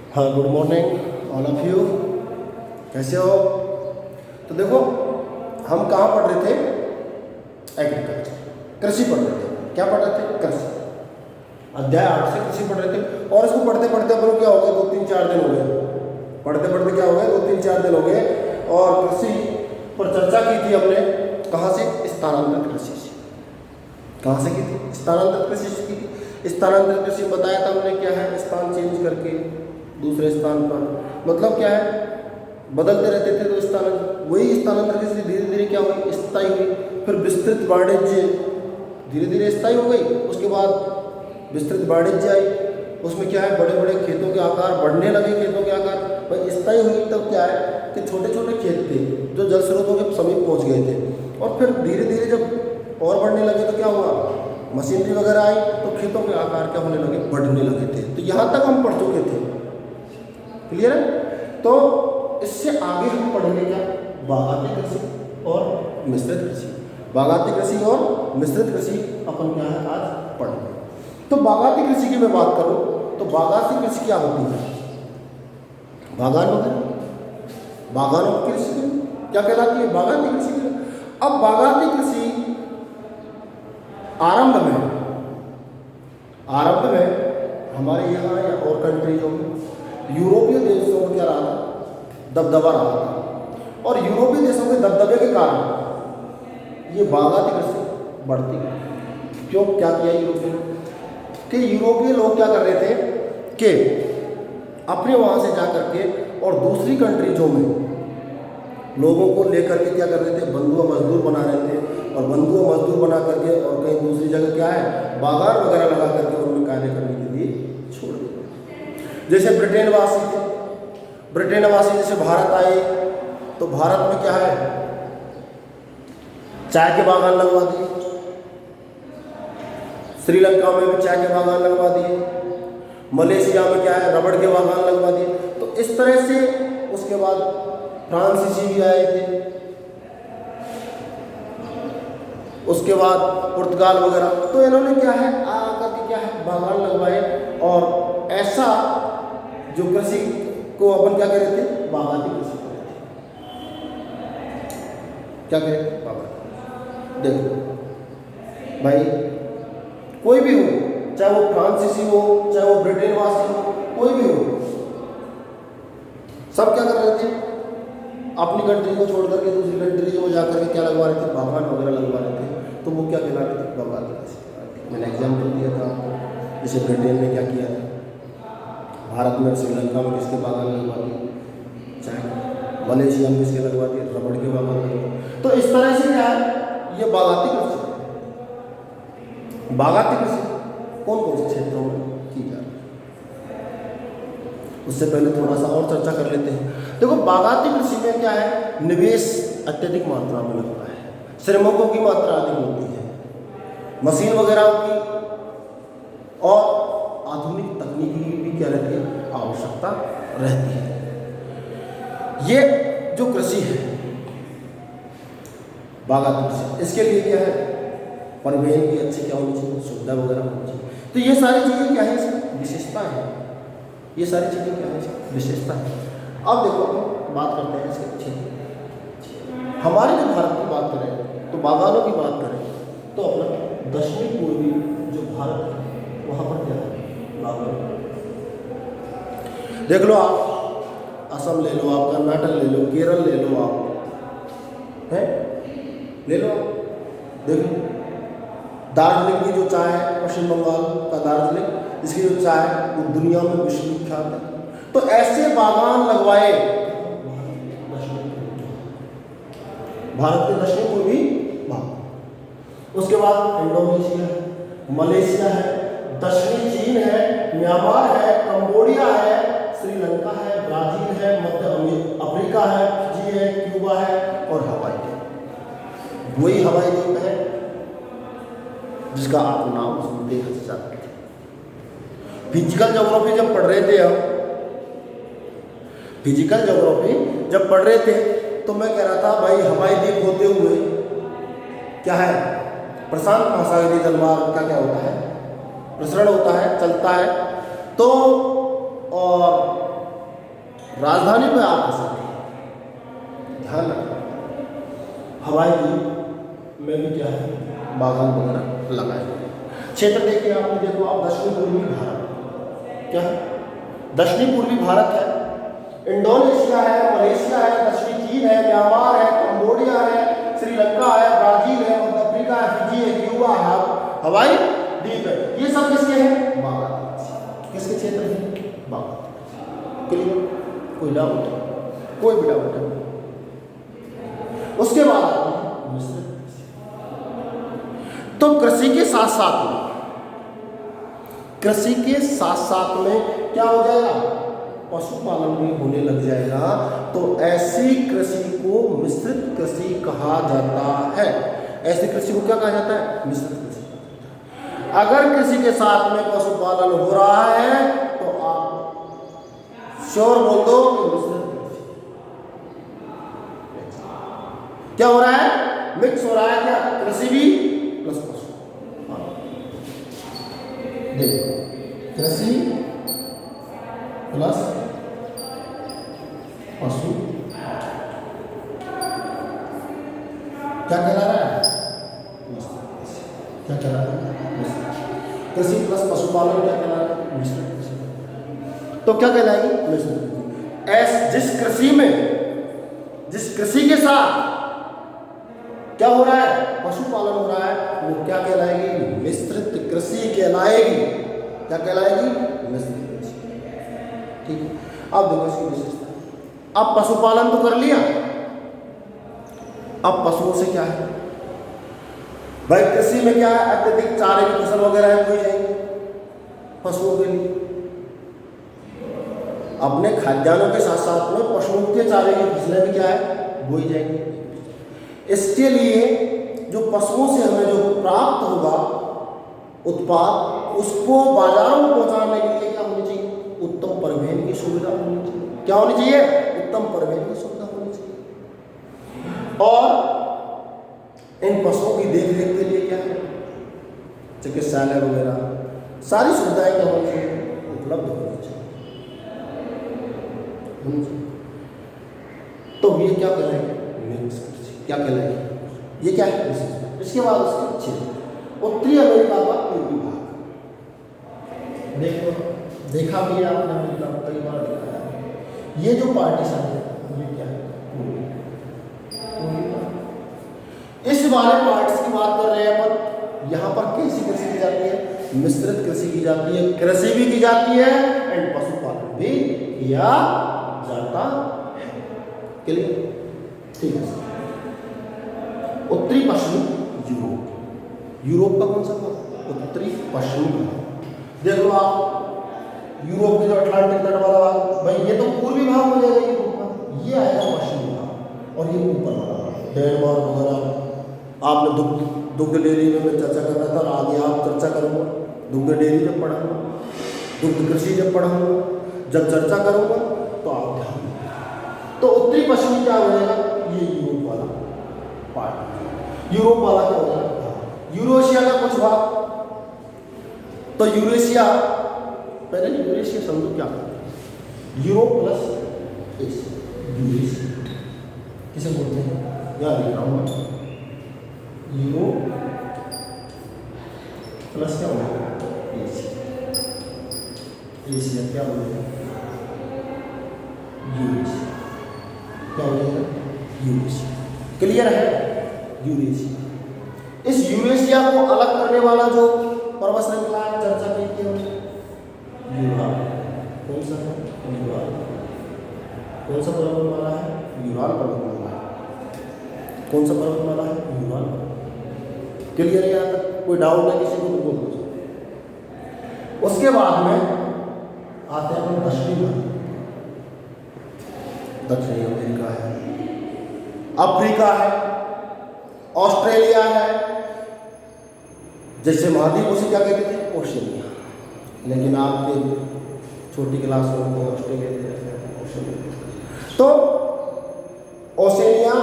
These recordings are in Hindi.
हाँ, good morning all of you. कैसे हो? तो देखो, हम कहाँ पढ़ रहे थे? एग्रीकल्चर, कृषि पढ़ रहे थे। क्या पढ़ रहे थे? कृषि। अध्याय 8 से कृषि पढ़ रहे थे और इसको पढ़ते पढ़ते अपन क्या हो गया, 2-3-4 दिन हो गए। पढ़ते पढ़ते क्या हो गया, 2-3-4 दिन हो गए। और कृषि पर चर्चा की थी हमने। कहाँ से? स्थानांतरित कृषि से। कहाँ से की थी? स्थानांतरित कृषि से की थी। स्थानांतरित कृषि में बताया था हमने क्या है, स्थान चेंज करके दूसरे स्थान पर, मतलब क्या है, बदलते रहते थे। तो स्थानांतर, वही स्थानांतरित कृषि धीरे धीरे क्या हुई, स्थायी हुई। फिर विस्तृत वाणिज्य धीरे धीरे स्थायी हो गई। उसके बाद विस्तृत वाणिज्य आई। उसमें क्या है, बड़े बड़े खेतों के आकार बढ़ने लगे। खेतों के आकार भाई स्थायी हुई। तब क्या है कि छोटे छोटे खेत थे जो जल स्रोतों के समीप पहुंच गए थे। और फिर धीरे धीरे जब और बढ़ने लगे तो क्या हुआ, मशीनरी वगैरह आई तो खेतों के आकार क्या होने लगे, बढ़ने लगे थे। तो यहाँ तक हम पढ़ चुके थे। क्लियर है? तो इससे आगे हम पढ़ेंगे क्या, बागाती कृषि और मिश्रित कृषि। बागाती कृषि और मिश्रित कृषि अपन क्या है आज पढ़ेंगे। तो बागाती कृषि की मैं बात करूं तो बागाती कृषि क्या होती है? बागान वगैरह, बागानों की कृषि क्या कहलाती है? बागाती कृषि। अब बागाती कृषि आरंभ में हमारे यहाँ या और कंट्रीजों में, यूरोपीय देशों में क्या रहा था, दबदबा रहा था। और यूरोपीय देशों के दबदबे के कारण ये बागाती कृषि बढ़ती गई। क्यों? क्या किया यूरोपीय लोग? कि यूरोपीय लोग क्या कर रहे थे कि अपने वहाँ से जा करके और दूसरी कंट्रीजों में लोगों को लेकर के क्या कर रहे थे, बंधुआ मजदूर बना रहे थे। और बंधुआ मजदूर बना करके और कहीं दूसरी जगह क्या है, बागान वगैरह लगा करके उनमें कार्य करने के लिए छोड़ दिया। जैसे ब्रिटेनवासी थे, ब्रिटेनवासी जैसे भारत आए तो भारत में क्या है, चाय के बागान लगवा दिए। श्रीलंका में भी चाय के बागान लगवा दिए। मलेशिया में क्या है, रबड़ के बागान लगवा दिए। तो इस तरह से उसके बाद फ्रांसीसी भी आए थे, उसके बाद पुर्तगाल वगैरह। तो इन्होंने क्या है आकर के क्या है बागान लगवाए। और ऐसा जो कृषि को अपन क्या कर रहे थे, बागाती कृषि कर रहे थे। क्या करें, बागाती। देखो भाई, कोई भी हो, चाहे वो फ्रांसीसी हो, चाहे वो ब्रिटेनवासी हो, कोई भी हो, सब क्या कर रहे थे, अपनी कंट्री को छोड़ करके दूसरी कंट्री में जाकर के क्या लगवा रहे थे, बागान वगैरह लगवा रहे थे। तो वो क्या कहलाते थे, बागाती कृषि। मैंने एग्जाम्पल दिया था आपको, जैसे ब्रिटेन ने क्या किया था, भारत में श्रीलंका में किसके बागान लगवा दिए, चाहे मलेशिया में किसके लगवा दिए, रबड़ के बागान लगवा। तो इस तरह से क्या है, ये बागाती कृषि। बागाती कृषि कौन कौन से क्षेत्रों में की जा रही है, उससे पहले थोड़ा सा और चर्चा कर लेते हैं। देखो, बागाती कृषि में क्या है, निवेश अत्यधिक मात्रा में लगता है, श्रमिकों की मात्रा अधिक होती है, मशीन वगैरह की और आधुनिक तकनीक की भी क्या रहती है, आवश्यकता रहती है। ये जो कृषि है बागाती कृषि, इसके लिए क्या है, परिवहन की अच्छी क्या होनी चाहिए, सुविधा वगैरह होनी चाहिए। तो ये सारी चीज़ें क्या है, इसमें विशेषता है। ये सारी चीज़ें क्या है, विशेषता है। अब देखो, बात करते हैं इसके पीछे। हमारे जो भारत की बात करें तो बागानों की बात करें तो अपना दक्षिणी पूर्वी जो भारत है वहाँ पर क्या है, बागान। देख लो आप, असम ले लो, आप कर्नाटक ले लो, केरल ले लो, आप है ले लो, देख लो। दार्जिलिंग की जो चाय है, पश्चिम बंगाल का दार्जिलिंग, इसकी जो चाय है वो दुनिया में विश्वविख्यात है। तो ऐसे बागान लगवाए भारत के दक्षिण पूर्वी भाग। उसके बाद इंडोनेशिया है, मलेशिया है, दक्षिणी चीन है, म्यांमार है, कंबोडिया है, श्रीलंका है, ब्राजील है, मध्य अफ्रीका है, फिजी है, क्यूबा है और हवाई है। वही हवाई द्वीप है जिसका आप नाम सुनते ही जाते थे। फिजिकल ज्योग्राफी जब पढ़ रहे थे हम, फिजिकल ज्योग्राफी जब पढ़ रहे थे तो मैं कह रहा था भाई, हवाई द्वीप होते हुए क्या है, प्रशांत महासागरीय जलमार्ग का क्या होता है, प्रसरण होता है, चलता है। तो और राजधानी पे आप फंसे थे। ध्यान रखना हवाई में भी क्या है बागान वगैरह लगाए। क्षेत्र देखिए आपने, देखो आप दक्षिणी पूर्वी भारत क्या है, दक्षिणी पूर्वी भारत है, इंडोनेशिया है, मलेशिया है, दक्षिणी चीन है, म्यांमार है, कंबोडिया है, श्रीलंका है, ब्राजील है, मध्य अफ्रीका है, फिजी है, क्यूबा है, हवाई द्वीप है। ये सब किसके हैं बागान, किसके क्षेत्र हैं बागान। क्लियर, कोई डाउट, कोई भी डाउट है। उसके बाद आते हैं मिश्रित। तो कृषि के साथ साथ में, कृषि के साथ साथ में क्या हो जाएगा, पशुपालन भी होने लग जाएगा। तो ऐसी कृषि को मिश्रित कृषि कहा जाता है। ऐसी कृषि को क्या कहा जाता है, मिश्रित कृषि। अगर कृषि के साथ में पशुपालन हो रहा है तो आप श्योर बोल दो कि मिश्रित कृषि। क्या हो रहा है, मिक्स हो रहा है क्या, कृषि भी प्लस पशु। देखो कृषि प्लस पशु क्या कहला रहा है, क्या कहला रहा है, कृषि प्लस पशुपालन क्या कहला रहा है, मिश्रित कृषि। तो क्या कहलाएगी, मिश्रित कृषि। जिस कृषि के साथ क्या हो रहा है, पशुपालन हो रहा है, वो क्या कहलाएगी, मिश्रित कृषि कहलाएगी। क्या कहलाएगी, मिश्रित कृषि। ठीक है, अब देखो इसकी विशेषता। अब पशुपालन तो कर लिया, अब पशुओं से क्या है भाई, कृषि में क्या है, अत्यधिक चारे की फसल वगैरह है बोई जाएंगे पशुओं के लिए। अपने खाद्यान्नों के साथ साथ में पशुओं के चारे की फसलें भी क्या है, बोई जाएंगी। इसके लिए जो पशुओं से हमें जो प्राप्त होगा उत्पाद, उसको बाजारों में पहुंचाने के लिए क्या होनी चाहिए, उत्तम परिवहन की सुविधा होनी चाहिए। क्या होनी चाहिए, उत्तम परिवहन की सुविधा होनी चाहिए। और इन पशुओं की देखरेख के लिए क्या है, चिकित्सालय वगैरह सारी सुविधाएं क्या होनी चाहिए, उपलब्ध होनी चाहिए। तो ये क्या करेंगे, मिक्स कृषि क्या कहलाएगी, ये क्या है। इसके बाद उसके क्षेत्र, उत्तरी अमेरिका का पूर्वी भाग। देखो देखा भी है आपने, मतलब कई बार देखा है। ये जो पार्टीशन है ये क्या है, इस वाले पार्ट्स की बात कर रहे हैं अपन। यहाँ पर कैसी कृषि की जाती है, मिश्रित कृषि की जाती है। कृषि भी की जाती है एंड पशुपालन भी किया जाता है। क्लियर, ठीक है। उत्तरी पश्चिमी यूरोप, यूरोप का कौन सा भाग, उत्तरी पश्चिमी भाग। देख लो आप, यूरोप के जो अटलांटिक तट वाला भाग, भाई ये तो पूर्वी भाग हो जाएगा यूरोप का, ये आएगा पश्चिमी भाग, और ये ऊपर वाला डेनमार्क वगैरह। आपने दुग्ध डेयरी में मैं चर्चा कर रहा था, और आगे आप चर्चा करूँगा दुग्ध डेयरी जब पढ़ाऊँगा, दुग्ध कृषि जब पढ़ाऊँगा, जब चर्चा करूँगा तो आप ध्यान। तो उत्तरी पश्चिमी क्या हो जाएगा, ये यूरोप वाला पार्ट। यूरोप वाला क्या हो जाएगा, यूरेशिया का कुछ भाग। तो यूरेशिया, पहले यूरेशिया समझो क्या है, यूरोप प्लस एशिया, यूरेशिया किसे बोलते हैं, याद लिख रहा हूँ, यूरोप प्लस क्या होगा, एशिया। एशिया क्या बोलते हैं, यूरेशिया। क्या हो जाएगा, यूरेशिया। क्लियर है, यूरेशिया। इस यूरेशिया को अलग करने वाला जो पर्वत श्रृंखला चर्चा की थी हमने, यूराल। कौन सा है, यूराल। कौन सा पर्वतमाला है, यूराल पर्वतमाला है। कौन सा पर्वतमाला है, यूराल। क्लियर है, यहाँ तक कोई डाउट है किसी को तो बोल दो। उसके बाद में आते हैं अपन दक्षिणी भाग। दक्षिणी अमेरिका है, अफ्रीका है, ऑस्ट्रेलिया है। जैसे महाद्वीप उसे क्या कहते थे, ओशिनिया, लेकिन आपके छोटी क्लास में तो ऑस्ट्रेलिया कहते हैं, ओशिनिया। तो ओशिनिया,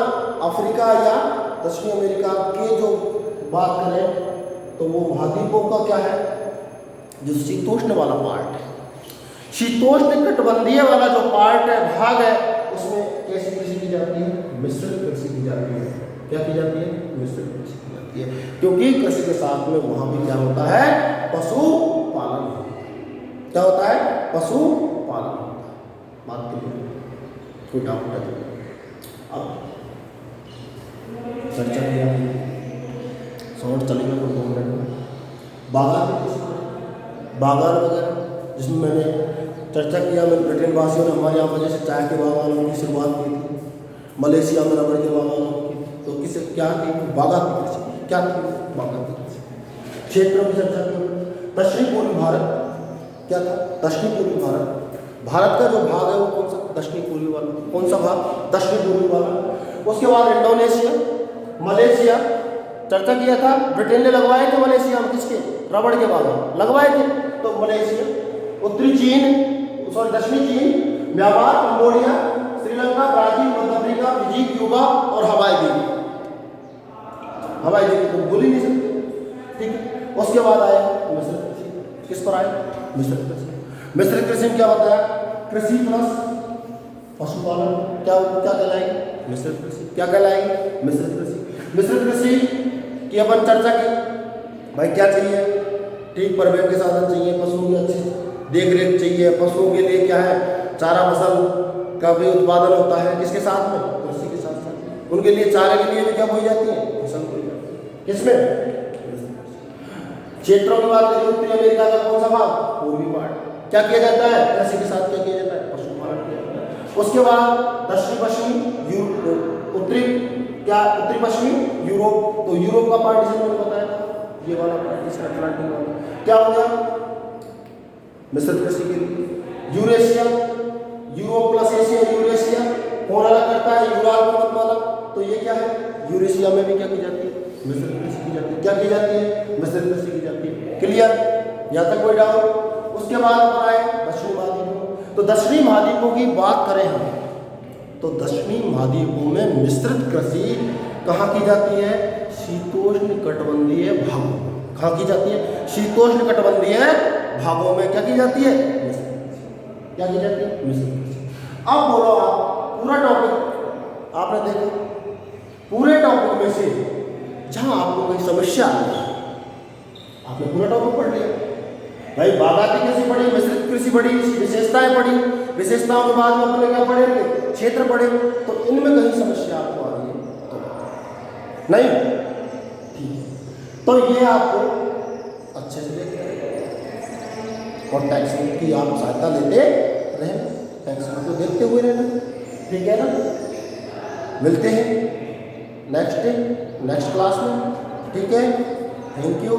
अफ्रीका या दक्षिणी अमेरिका के जो बात करें तो वो महाद्वीपों का क्या है, जो शीतोष्ण वाला पार्ट है। शीतोष्ण कटिबंधीय वाला जो पार्ट है, भाग है, उसमें कैसी कृषि की जाती है? मिश्रित कृषि की जाती है। क्या की जाती है? मिश्रित कृषि की जाती है, क्योंकि कृषि के साथ में वहां भी क्या होता है? पशुपालन होता है। क्या होता है? पशुपालन होता है। बात क्लियर? कोई डाउट है? अब चर्चा किया, साउंड चलेगा तो 2 मिनट में। बागान वगैरह जिसमें मैंने चर्चा किया, मैंने ब्रिटेन वासियों ने हमारे यहाँ वजह से चाय के बागानों की शुरुआत की थी, मलेशिया में रबड़ के बागानों की, तो किसे क्या थी? बागान की कृषि। क्या थी? बागान की कृषि। क्षेत्रों की चर्चा की। दक्षिण पूर्वी भारत क्या था? दक्षिण पूर्वी भारत, भारत का जो भाग है वो कौन सा? दक्षिण पूर्वी वाला। कौन सा भाग? दक्षिण पूर्वी वाला। उसके बाद इंडोनेशिया, मलेशिया चर्चा किया था, ब्रिटेन ने लगवाए थे मलेशिया में किसके? रबड़ के बागान लगवाए थे, तो मलेशिया। उत्तरी चीन, सॉरी दक्षिणी चीन, म्यांमार, कंबोडिया, श्रीलंका, ब्राजील, मध्य अफ्रीका, फिजी, क्यूबा और हवाई द्वीप। हवाई द्वीप तो भूल ही नहीं सकते, ठीक है। उसके बाद आया मिश्रित कृषि। किस पर आए? मिश्रित कृषि। मिश्रित कृषि में क्या होता है? कृषि प्लस पशुपालन क्या कहलाएगी? मिश्रित कृषि। क्या कहलाएगी? मिश्रित कृषि। मिश्रित कृषि की अपन चर्चा की। भाई क्या चाहिए? ठीक परिवहन के साधन चाहिए, पशुओं की अच्छी देख रेख चाहिए, पशुओं के लिए क्या है? चारा फसल का भी उत्पादन होता है, किसके साथ में? कृषि के साथ साथ। उनके लिए चारे के लिए भी क्या बोई जाती है? फसल बोई जाती है। किसमें? क्षेत्रों की बात करें, उत्तरी अमेरिका का कौन सा भाग? पूर्वी पार्ट। क्या किया जाता है? कृषि के साथ क्या किया जाता है? पशुपालन किया जाता है। उसके बाद दक्षिण पश्चिमी उत्तरी पश्चिमी यूरोप, तो यूरोप का पार्ट जिसे मैंने बताया था, ये वाला पार्ट, इसका अटलांटिक वाला क्या हो गया? मिश्रित कृषि के लिए। Eurasia, Europe plus Asia, Eurasia कौन अलग करता है? यूराल पर्वतमाला, तो ये क्या है? यूरेशिया में भी क्या की जाती है? मिश्रित कृषि की जाती है। क्या की जाती है? मिश्रित कृषि की जाती है। क्लियर? यहाँ तक कोई डाउट? उसके बाद पर आए दक्षिणी महाद्वीपों। तो दक्षिणी महाद्वीपों की बात करें हम, तो दक्षिणी महाद्वीपों में मिश्रित कृषि कहाँ की जाती है? शीतोष्ण कटिबंधीय भागों में। कहाँ की जाती है? शीतोष्ण कटिबंधीय भागों में क्या की जाती है? क्या की जाती है? मिश्रित कृषि। अब बोलो आप, पूरा टॉपिक आपने देखा, पूरे टॉपिक में से जहां आपको कोई समस्या आई, आपने पूरा टॉपिक पढ़ लिया। भाई बागायती कृषि पढ़ी, मिश्रित कृषि पढ़ी, विशेषताएं पढ़ी, विशेषताओं के बाद में अपने क्या पढ़ेंगे? क्षेत्र पढ़े। तो इनमें कहीं समस्या आपको आ रही है तो नहीं? ठीक है, तो ये आपको अच्छे से देखते हैं और टेक्स्ट बुक की आप सहायता लेते रहना, टेक्स्ट बुक को देखते हुए रहना, ठीक है ना। मिलते हैं नेक्स्ट क्लास में, ठीक है। Thank you.